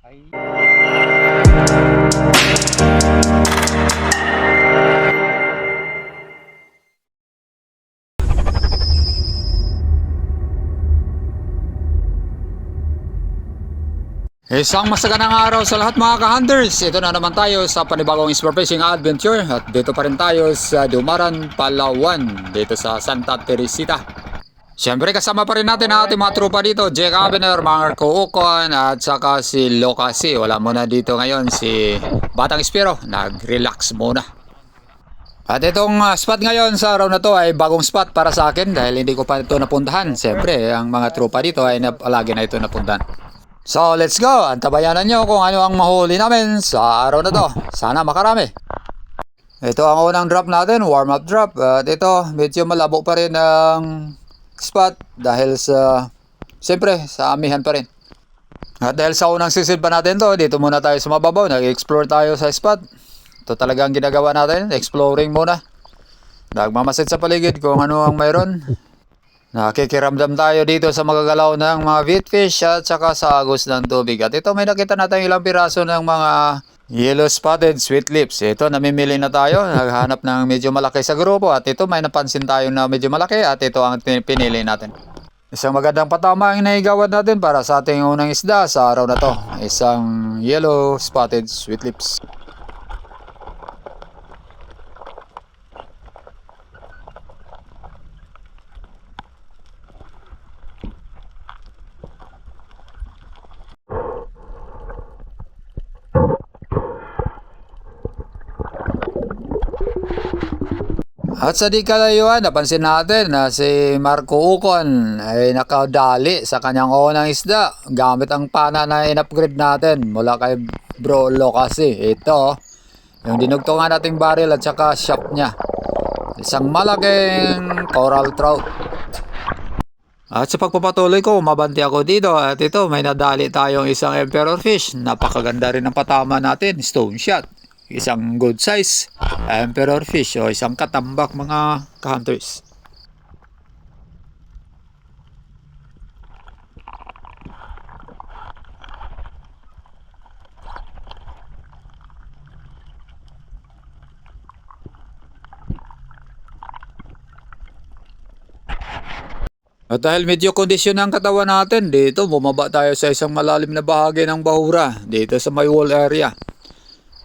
Isang masaganang araw sa lahat mga ka-hunters. Ito na naman tayo sa panibagong Sport Fishing Adventure. At dito pa rin tayo sa Dumaran, Palawan. Dito sa Santa Teresita. Siyempre kasama pa rin natin ang ating mga tropa dito. Jake Avener, Marco Ocon at saka si Locasi. Wala muna dito ngayon si Batang Espiro. Nag-relax muna. At itong spot ngayon sa araw na to ay bagong spot para sa akin dahil hindi ko pa ito napuntahan. Siyempre ang mga tropa dito ay palagi na ito napuntahan. So let's go, antabayanan nyo kung ano ang mahuli namin sa araw na to. Sana makarami. Ito ang unang drop natin, warm up drop. At ito medyo malabo pa rin ang spot dahil sa, siyempre sa amihan pa rin. At dahil sa unang sisid pa natin to, dito muna tayo sa mababaw, nag-explore tayo sa spot. Ito talaga ang ginagawa natin, exploring muna. Nagmamasid sa paligid kung ano ang mayroon. Nakikiramdam tayo dito sa magagalaw ng mga vitfish at saka sa agos ng tubig. At ito may nakita natin ilang piraso ng mga yellow spotted sweet lips. Ito namimili na tayo, naghanap ng medyo malaki sa grupo. At ito may napansin tayo na medyo malaki at ito ang pinili natin. Isang magandang patama ang naigawan natin para sa ating unang isda sa araw na to. Isang yellow spotted sweet lips. At sa di kalayuan, napansin natin na si Marco Ocon ay nakadali sa kanyang unang isda gamit ang pana na in-upgrade natin mula kay Bro Locasi. Ito, yung dinugtungan nating barrel at saka shop niya. Isang malaking coral trout. At sa pagpapatuloy ko, mabanti ako dito at ito may nadali tayong isang emperor fish. Napakaganda rin ang patama natin, stone shot. Isang good size emperor fish o isang katambak mga ka-hunters. At dahil medyo kondisyon ang katawan natin, dito bumaba tayo sa isang malalim na bahagi ng bahura dito sa may wall area.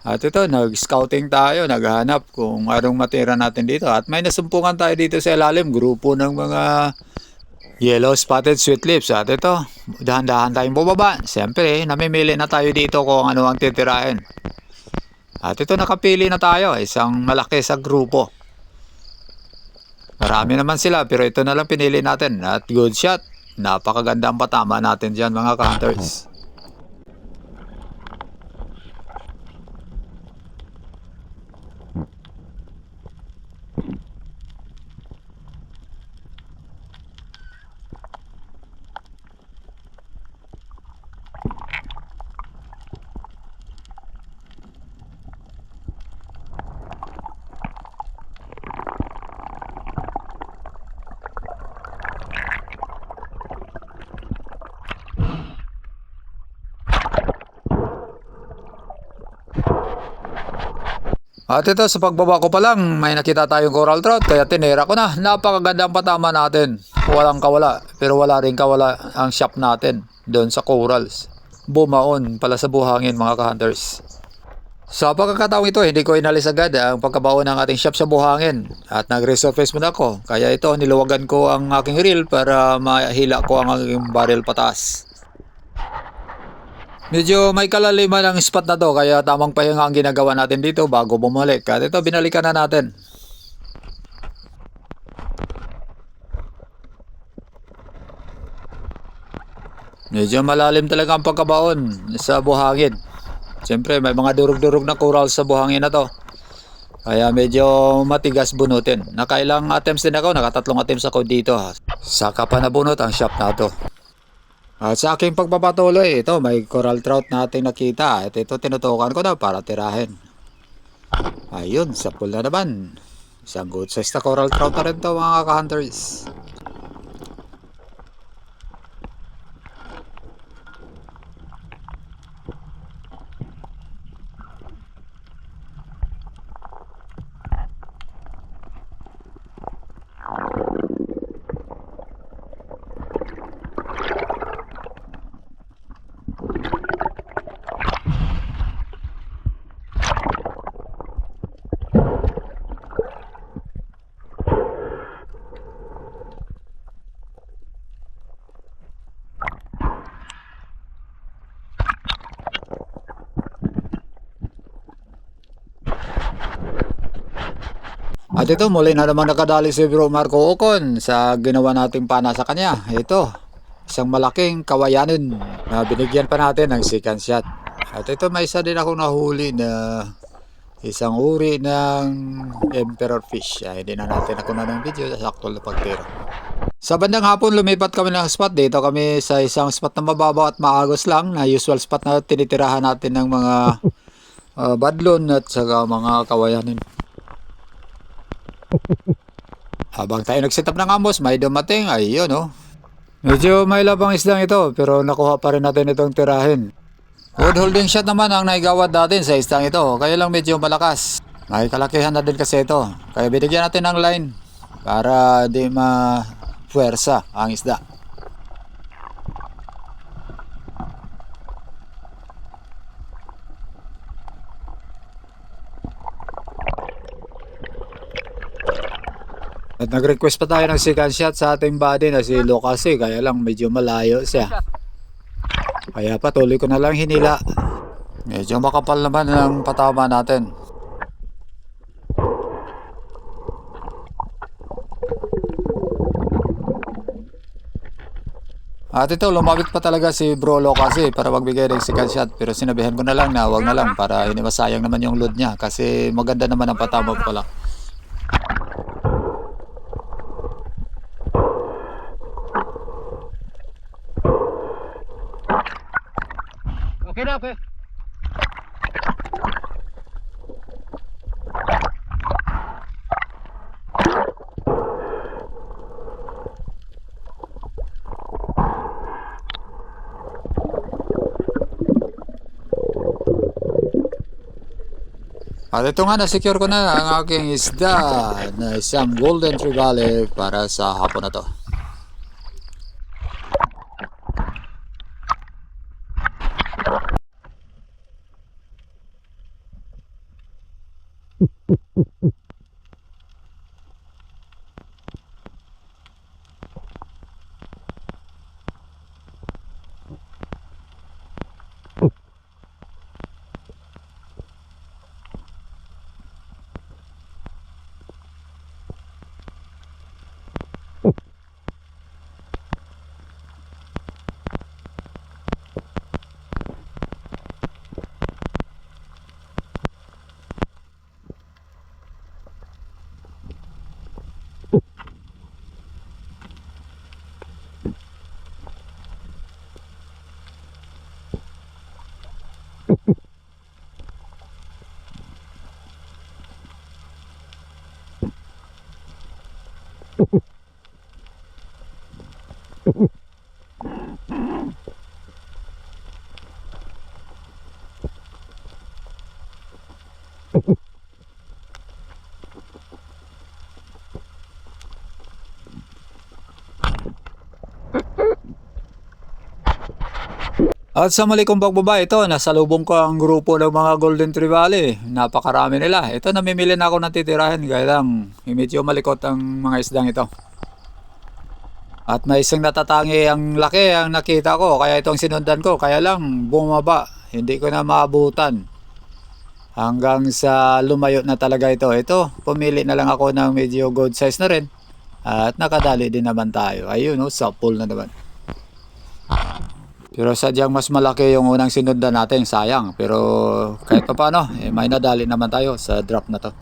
At ito, nag-scouting tayo, naghahanap kung anong matira natin dito. At may nasumpungan tayo dito sa ilalim, grupo ng mga yellow spotted sweet lips. At ito, dahan-dahan tayong bumaba. Siyempre, namimili na tayo dito kung ano ang titirain. At ito, nakapili na tayo, isang malaki sa grupo. Marami naman sila, pero ito na lang pinili natin. At good shot, napakaganda ang patama natin dyan mga counters. At ito sa pagbaba ko pa lang may nakita tayong coral trout kaya tinira ko na. Napakaganda ang patama natin. Walang kawala pero wala rin kawala ang shop natin doon sa corals. Bumaon pala sa buhangin mga ka-hunters. Sa pagkakataong ito hindi ko inalis agad ang pagkabaon ng ating shop sa buhangin at nag-resurface muna ako. Kaya ito niluwagan ko ang aking reel para mahila ko ang aking barrel pataas. Medyo may kalaliman ang spot na to kaya tamang pahinga ang ginagawa natin dito bago bumalik. At ito binalikan na natin. Medyo malalim talaga ang pagkabaon sa buhangin. Siyempre may mga durug-durug na coral sa buhangin na to. Kaya medyo matigas bunutin. Nakailang attempts din ako, nakatatlong attempts ako dito. Saka pa nabunot ang shop na to. At sa aking pagpapatuloy, ito may coral trout natin nakita. At ito tinutukan ko na para tirahin. Ayun, sa pool na naman. Isang good size na coral trout na rin to mga ka-hunters. At ito, muli na naman nakadali si Bro Marco Ocon sa ginawa nating pana sa kanya. Ito, isang malaking kawayanin na binigyan pa natin ng second shot. At ito, may isa din akong nahuli na isang uri ng emperor fish. Ay, hindi na natin ako na ng video sa actual na pagtira. Sa bandang hapon, lumipat kami ng spot. Dito kami sa isang spot na mababaw at maagos lang na usual spot na tinitirahan natin ng mga badlon at saka mga kawayanin. Habang tayo nag-set up ng amos, may dumating. Ayun, oh. Medyo may labang isdang ito, pero nakuha pa rin natin itong tirahin. Wood holding shot naman ang naigawad natin sa isdang ito. Kaya lang medyo malakas. May kalakihan na din kasi ito. Kaya binigyan natin ng line para di ma-puwersa ang isda. At nag-request pa tayo ng second shot sa ating buddy na si Lucas, kaya lang medyo malayo siya. Kaya patuloy ko na lang hinila. Medyo makapal naman ang patama natin. At ito, lumapit pa talaga si Bro Lucas para magbigay ng second shot. Pero sinabihan ko na lang na wag na lang para hindi masayang naman yung load niya. Kasi maganda naman ang patama pala. Okay na, okay. At ito nga, na-secure ko na ang aking isda na isang golden trevally para sa hapon na to. At sa muli kong pagbaba, ito, nasalubong ko ang grupo ng mga Golden Trevally. Napakarami nila. Ito, namimili na ako ng titirahin. Kaya lang, medyo malikot ang mga isdang ito. At may isang natatangi ang laki ang nakita ko. Kaya itong sinundan ko. Kaya lang, bumaba. Hindi ko na maabutan. Hanggang sa lumayo na talaga ito. Ito, pumili na lang ako ng medyo good size na rin. At nakadali din naman tayo. Ayun, oh, sa pool na naman. Pero sadyang mas malaki yung unang sinundan natin, sayang. Pero kahit pa paano, may nadali naman tayo sa drop na to.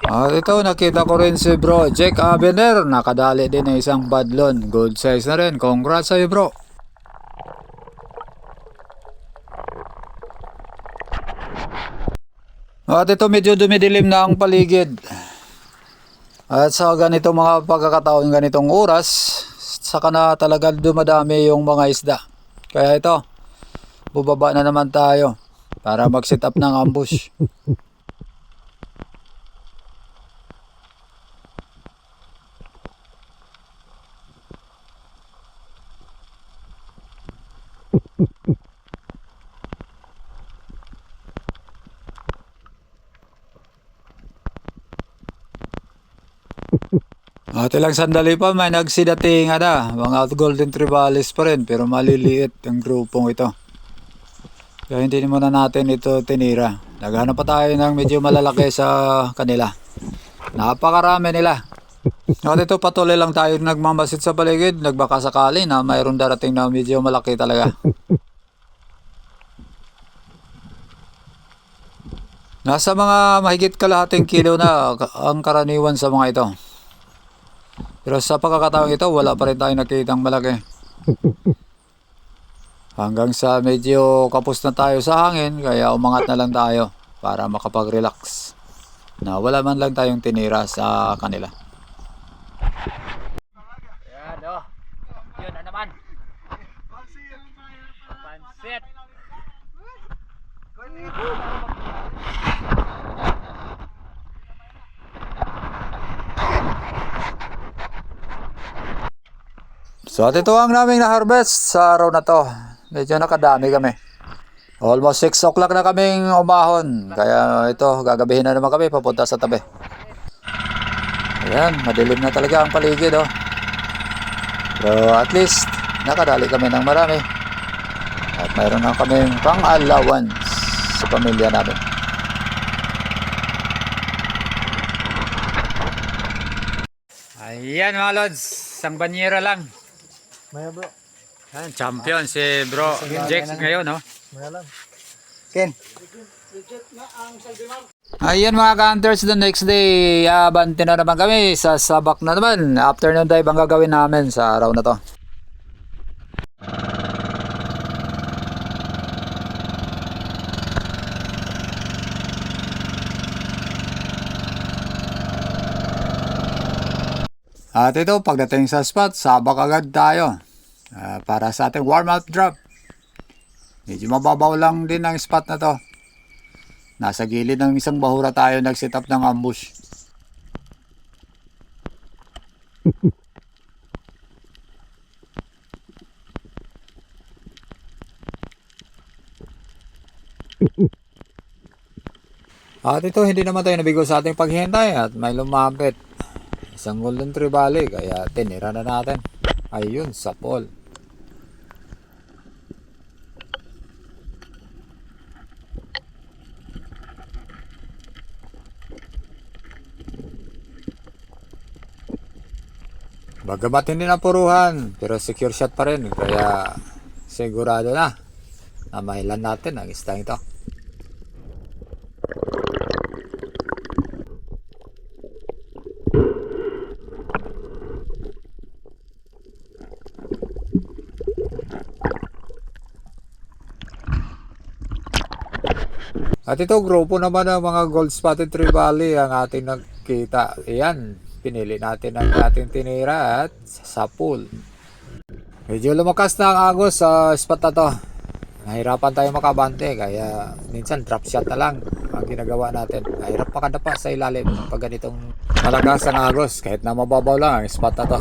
At ito, nakita ko rin si bro Jack Abener. Nakadali din ng isang badlon. Good size na rin. Congrats sa'yo bro. At ito, medyo dumidilim na ang paligid. At sa ganitong mga pagkakataon, ganitong oras, saka na talaga dumadami yung mga isda. Kaya ito, bubaba na naman tayo para mag-set up ng ambush. At ilang sandali pa may nagsidating na mga golden tribalis pa rin pero maliliit ang grupong ito. Kaya hindi muna natin ito tinira. Naghanap pa tayo ng medyo malalaki sa kanila. Napakarami nila. At ito, patuloy lang tayo nagmamasid sa paligid. Nagbaka sakali na mayroon darating na medyo malaki talaga. Nasa mga mahigit kalahating kilo na ang karaniwan sa mga ito. Pero sa pagkakataong ito, wala pa rin tayong nakitang malaki. Hanggang sa medyo kapos na tayo sa hangin, kaya umangat na lang tayo para makapag-relax. Na wala man lang tayong tinira sa kanila. Ayan, oh. Yun na naman. Pansit. So at ito ang naming na-harvest sa araw na to. Medyo nakadami kami. Almost 6 o'clock na kaming umahon. Kaya ito, gagabihin na naman kami papunta sa tabi. Ayan, madilim na talaga ang paligid oh. Pero at least, nakadali kami ng marami. At mayroon na kaming pang-allowance sa pamilya namin. Ayan mga lods, isang banyera lang. Maya bro. Ayan, champion si bro Jack ngayon no. Maya lang. Ken. Ayan mga ka-hunters, the next day, abante na naman kami sa Sabak na naman. Afternoon dive ang gagawin namin sa araw na to. At ito, pagdating sa spot, sabak agad tayo para sa ating warm-up drop. Medyo mababaw lang din ang spot na to. Nasa gilid ng isang bahura tayo nag-set up ng ambush. At ito, hindi naman tayo nabigo sa ating paghihintay at may lumapit. Isang golden tribali, kaya tinira na natin. Ayun, sapol. Bagamat hindi na puruhan, pero secure shot pa rin. Kaya sigurado na mahilan natin ang isdang ito. At ito, grupo naman ng mga gold spotted trevally ang ating nakita. Ayan, pinili natin ang ating tinira at sapul. Medyo lumakas na ang agos sa spot na to. Nahirapan tayo makabante, kaya minsan drop shot na lang ang ginagawa natin. Nahirap makadapa sa ilalim pag ganitong malakas ang agos, kahit na mababaw lang ang spot na to.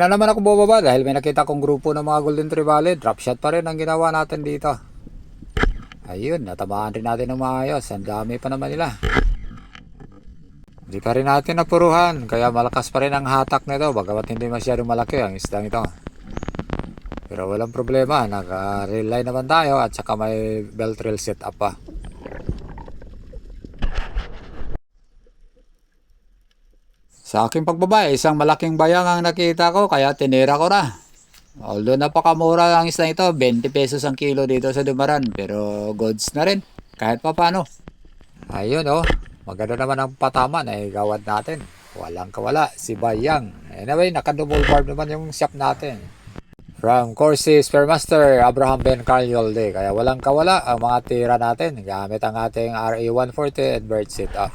na naman ako bumaba dahil may nakita kong grupo ng mga Golden Trevally. Drop shot pa rin ang ginawa natin dito. Ayun, natamaan rin natin ng maayos. Ang dami pa naman nila. Hindi pa rin natin napuruhan. Kaya malakas pa rin ang hatak nito. Bagamat hindi masyadong malaki ang isdang ito. Pero walang problema. Naka-rely naman tayo. At saka may belt reel setup pa. Sa aking pagbaba, isang malaking bayang ang nakita ko. Kaya tinira ko na. Although napakamura ang isda ito, 20 pesos ang kilo dito sa Dumaran. Pero goods na rin, kahit pa paano. Ayun oh, maganda naman ang patama na igawad natin. Walang kawala, si Bayang. Anyway, naka-double barb naman yung shop natin. From Corsi Spearmaster, Abraham Ben Carliolde. Kaya walang kawala ang mga tira natin. Gamit ang ating RA140 and bird sit up.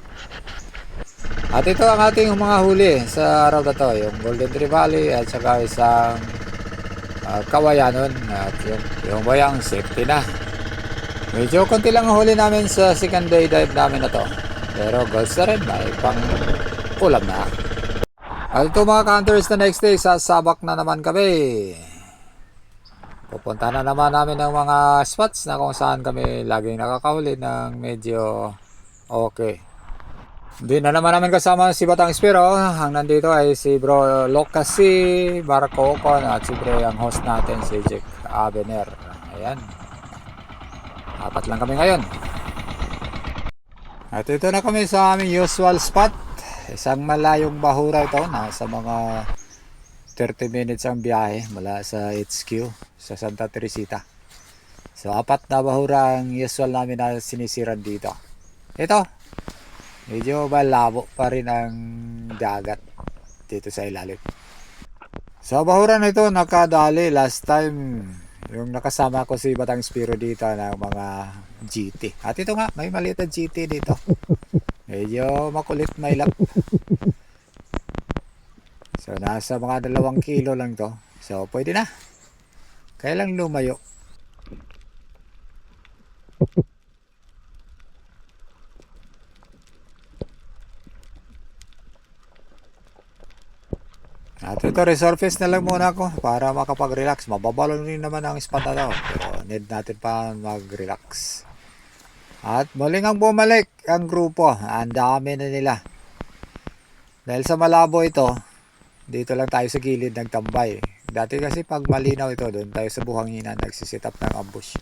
At ito ang ating mga huli sa araw na to. Yung Golden Trevally at saka isang kawayanon at yung bayang safety na. Medyo konti lang ang huli namin sa second day dive namin na to, pero goals na rin, may pang ulam na. At ito mga hunters, na next day sasabak na naman kami. Pupunta na naman namin ng mga spots na kung saan kami laging nakakahuli ng medyo okay. Hindi na naman namin kasama si Batang Espero. Ang nandito ay si Bro Locasi, Marco Ocon, at siyempre ang host natin si Jack Abener. Ayan. Apat lang kami ngayon. At ito na kami sa aming usual spot. Isang malayong bahura ito. Nasa mga 30 minutes ang biyahe mula sa HQ sa Santa Teresita. So apat na bahura ang usual namin na sinisiran dito. Ito. Medyo malabo pa rin ang dagat dito sa ilalim. Sa bahuran na ito, nakadali last time yung nakasama ko si Batang Spiro dito ng mga GT. At ito nga, may maliit na GT dito. Medyo makulit may lap. So nasa mga 2 kilo lang to. So pwede na. Kaya lang lumayo. At ito, resurface na lang muna ako para makapag-relax. Mababalo rin naman ang spot na to. Pero need natin pa mag-relax. At muling ang bumalik ang grupo. Ang dami na nila. Dahil sa malabo ito, dito lang tayo sa gilid nagtambay. Dati kasi pag malinaw ito, doon tayo sa buhangina nagsisit up ng ambush.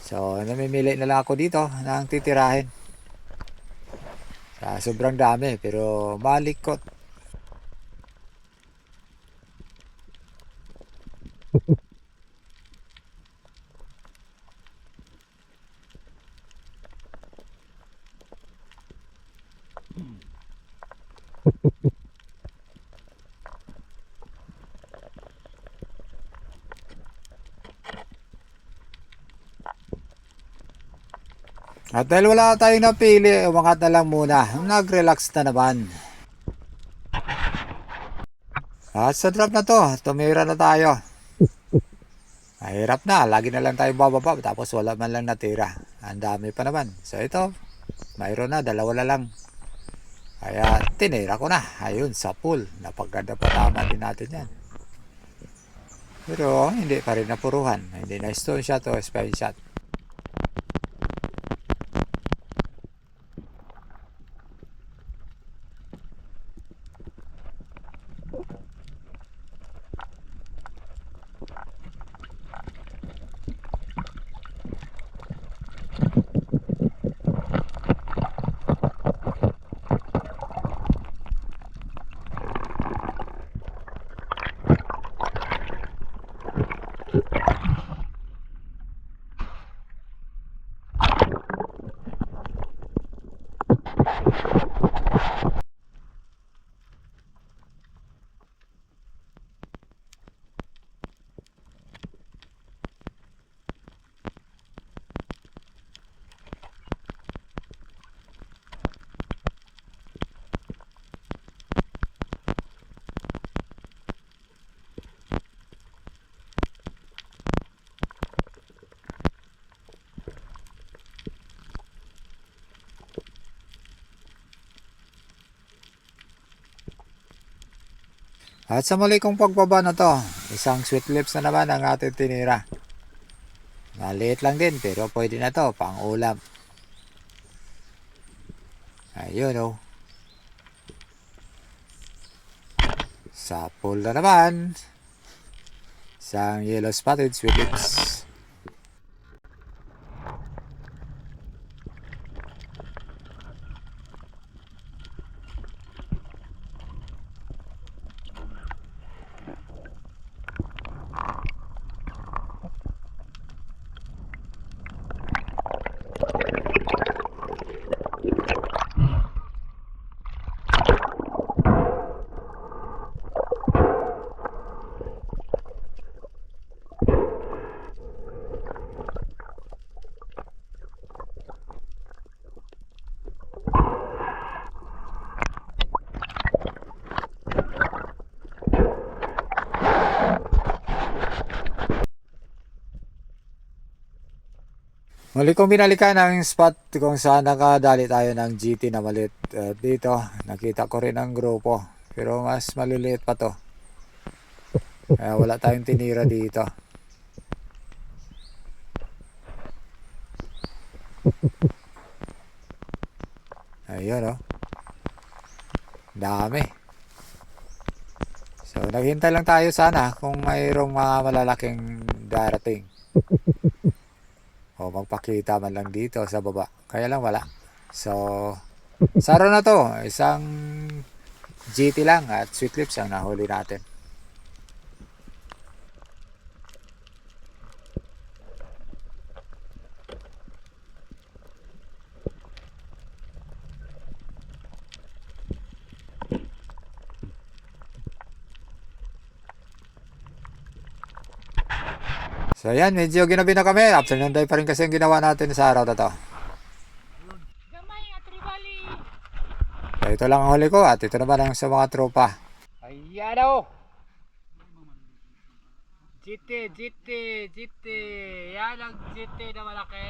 So, namimili na lang ako dito ng titirahin. Sobrang dami, pero malikot. At dahil wala tayong napili, umangat na lang muna. Nag-relax na naman. At sa drop na to, tumira na tayo. Mahirap na, lagi na lang tayo bababa tapos wala man lang natira. Ang dami pa naman. So ito, mayroon na, 2 na lang. Kaya tinira ko na. Ayun, sa pool. Napaganda pa, tama din natin yan. Pero hindi pa rin napuruhan. Hindi na stone shot o spine shot. At sa muli kong pagbaba na to, isang sweet lips na naman ang ating tinira. Maliit lang din pero pwede na to pang ulam. Ayun oh. Sa pool na naman, isang yellow spotted sweet lips. Muli kong binalikan ang spot kung saan nakadali tayo ng GT na maliit. Dito, nakita ko rin ang grupo. Pero mas maliliit pa to. Kaya wala tayong tinira dito. Ayun oh. Dami. So, naghintay lang tayo sana kung mayroong mga malalaking darating. O magpakita man lang dito sa baba. Kaya lang wala. So, saro na to. Isang GT lang at sweet lips ang nahuli natin. So yan, medyo ginabi na kami. Afternoon dive pa rin kasi ang ginawa natin sa araw na to. Gamay at ribali. So ito lang ang huli ko at ito naman ang sa mga tropa. Ayan o. GT. Yan ang GT na malaki.